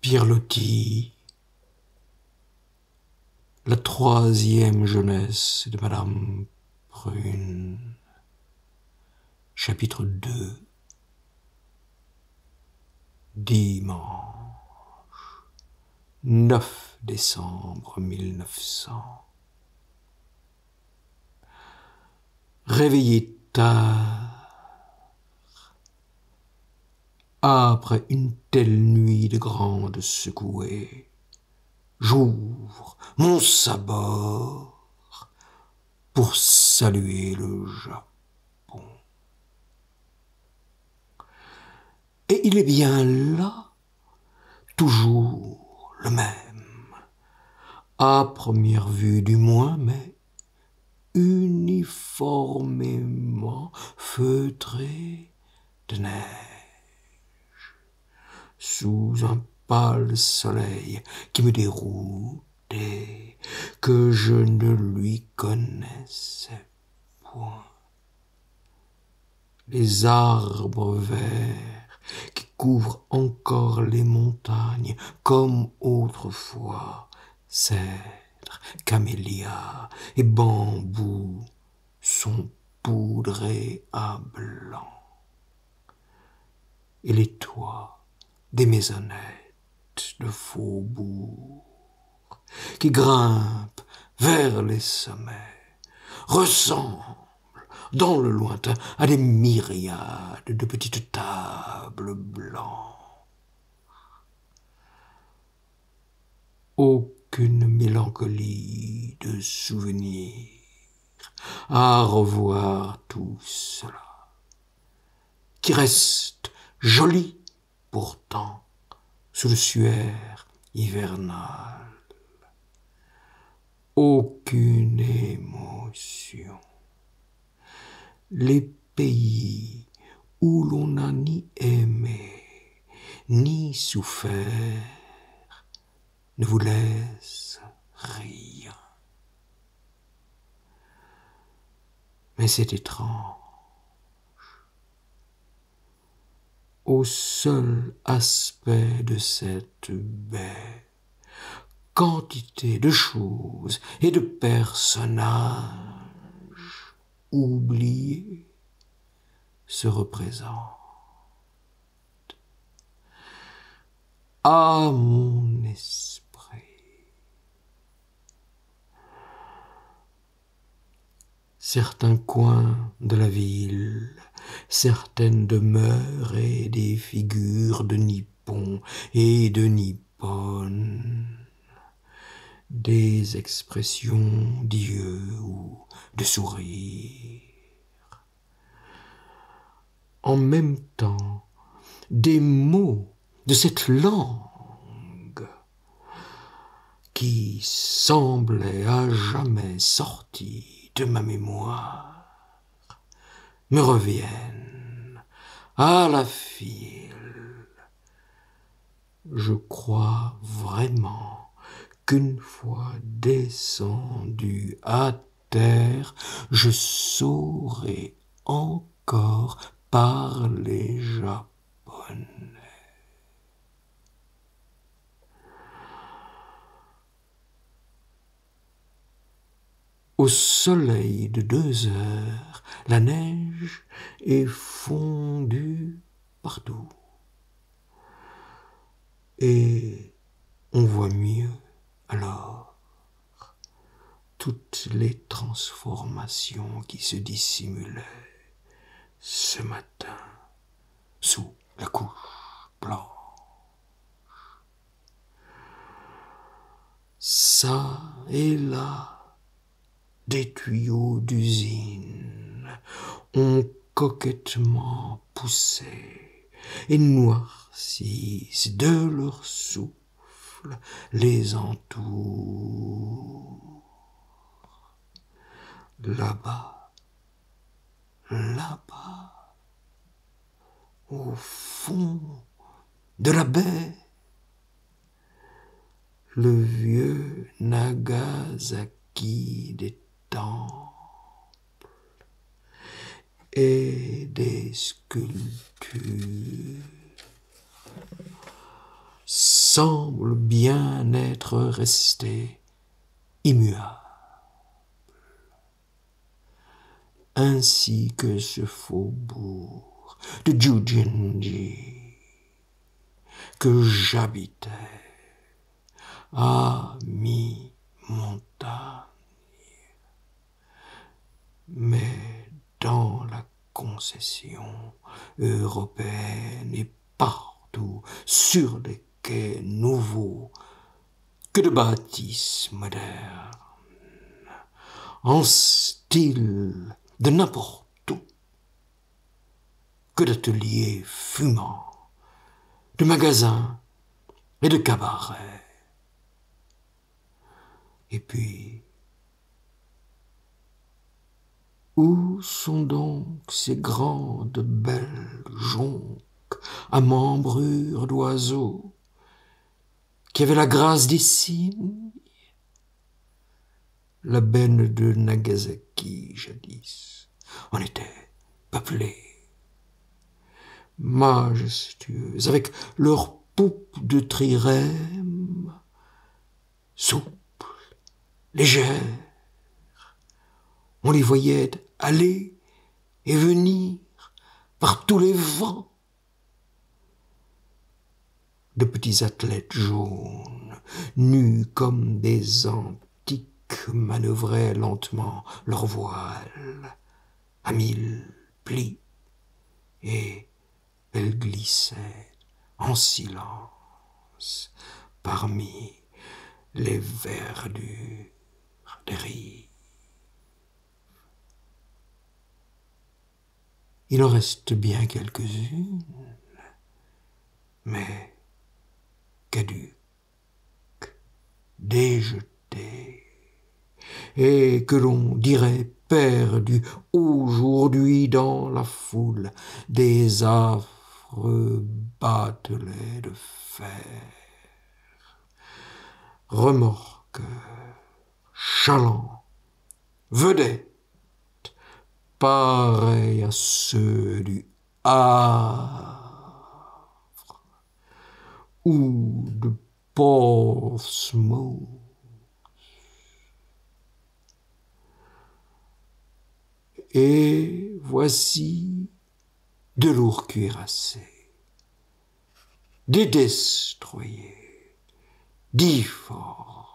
Pirlotti, la troisième jeunesse de Madame Prune, chapitre 2. Dimanche 9 décembre 1900. Réveillé tard, après une telle nuit de grande secouée, j'ouvre mon sabord pour saluer le Japon. Et il est bien là, toujours le même, à première vue du moins, mais uniformément feutré de neige, sous un pâle soleil qui me déroutait, que je ne lui connaissais point. Les arbres verts qui couvrent encore les montagnes, comme autrefois, cèdres, camélias et bambous, sont poudrés à blanc. Et les toits des maisonnettes de faubourg, qui grimpent vers les sommets, ressemblent dans le lointain à des myriades de petites tables blanches. Aucune mélancolie de souvenirs à revoir tout cela, qui reste joli pourtant sous le suaire hivernal. Aucune émotion. Les pays où l'on n'a ni aimé, ni souffert, ne vous laissent rien. Mais c'est étrange. Au seul aspect de cette baie, quantité de choses et de personnages oubliés se représentent. À mon esprit, certains coins de la ville, certaines demeures et des figures de Nippon et de Nipponne, des expressions d'yeux ou de sourire. En même temps, des mots de cette langue qui semblaient à jamais sortis de ma mémoire me reviennent à la file. Je crois vraiment qu'une fois descendu à terre, je saurai encore parler japonais. Au soleil de 2 heures, la neige est fondue partout. Et on voit mieux alors toutes les transformations qui se dissimulaient ce matin sous la couche blanche. Ça et là, des tuyaux d'usine ont coquettement poussé et noircissent de leur souffle les entours. Là-bas, là-bas, au fond de la baie, le vieux Nagasaki des temples et des sculptures semble bien être resté immuable, ainsi que ce faubourg de Jujinji que j'habitais à mi-montagne. Mais dans la concession européenne et partout sur les quais nouveaux que de bâtisses modernes, en style de n'importe où, que d'ateliers fumants, de magasins et de cabarets. Et puis, où sont donc ces grandes belles jonques à membrure d'oiseaux qui avaient la grâce des cygnes? La benne de Nagasaki, jadis, en était peuplée, majestueuse, avec leurs poupes de trirème, souples, légères. On les voyait aller et venir par tous les vents. De petits athlètes jaunes, nus comme des antiques, manœuvraient lentement leurs voiles à 1000 plis, et elles glissaient en silence parmi les verdures des rives. Il en reste bien quelques-unes, mais caduques, déjetées, et que l'on dirait perdues aujourd'hui dans la foule des affreux batelets de fer. Remorqueurs, chalands, vedettes, pareils à ceux du Havre ou de Portsmouth. Et voici de lourds cuirassés, des destroyers difformes,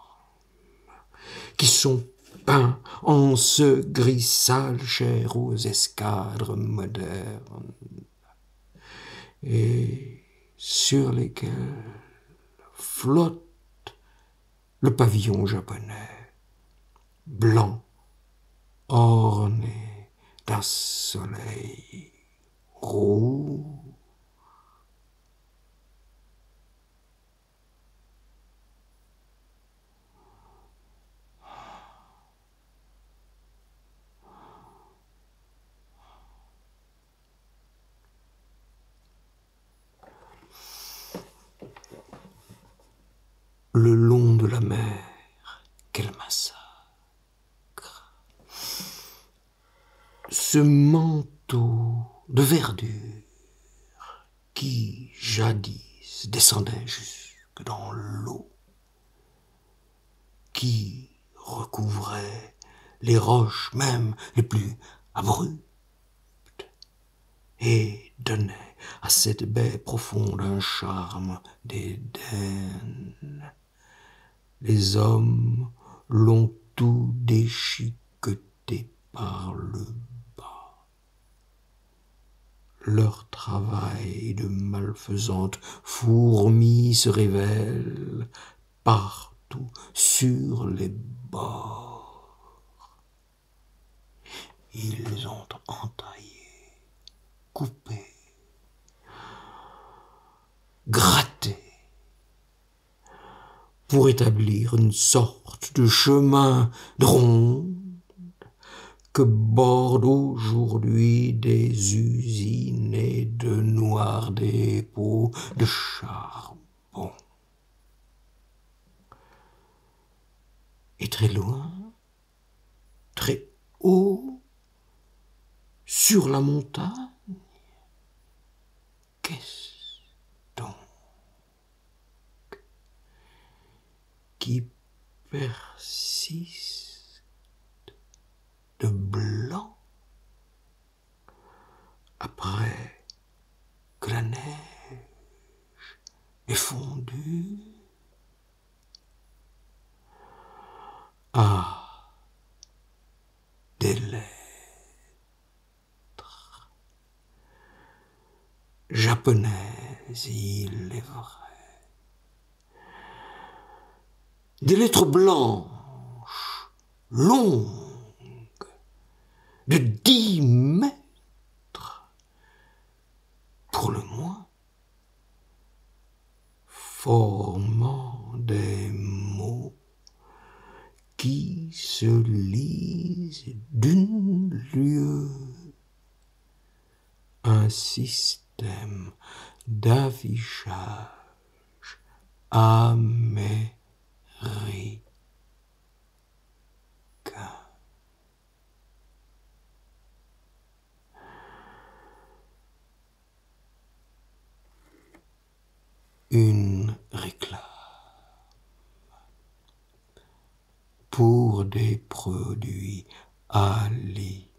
qui sont peints en ce gris sale cher aux escadres modernes, et sur lesquels flotte le pavillon japonais, blanc, orné d'un soleil rouge. Le long de la mer, quel massacre! Ce manteau de verdure qui, jadis, descendait jusque dans l'eau, qui recouvrait les roches même les plus abruptes, et donnait à cette baie profonde un charme d'Éden. Les hommes l'ont tout déchiqueté par le bas. Leur travail de malfaisantes fourmis se révèle partout sur les bords. Ils ont entaillé, coupé, gratté, pour établir une sorte de chemin de ronde que bordent aujourd'hui des usines et de noirs dépôts de charbon. Et très loin, très haut, sur la montagne, qu'est-ce donc? persiste de blanc après que la neige est fondue. Ah, des lettres japonaises, il est vrai. Des lettres blanches, longues, de 10 mètres, pour le moins, formant des mots qui se lisent d'une lieue. Un système d'affichage américain. Une réclame pour des produits alimentaires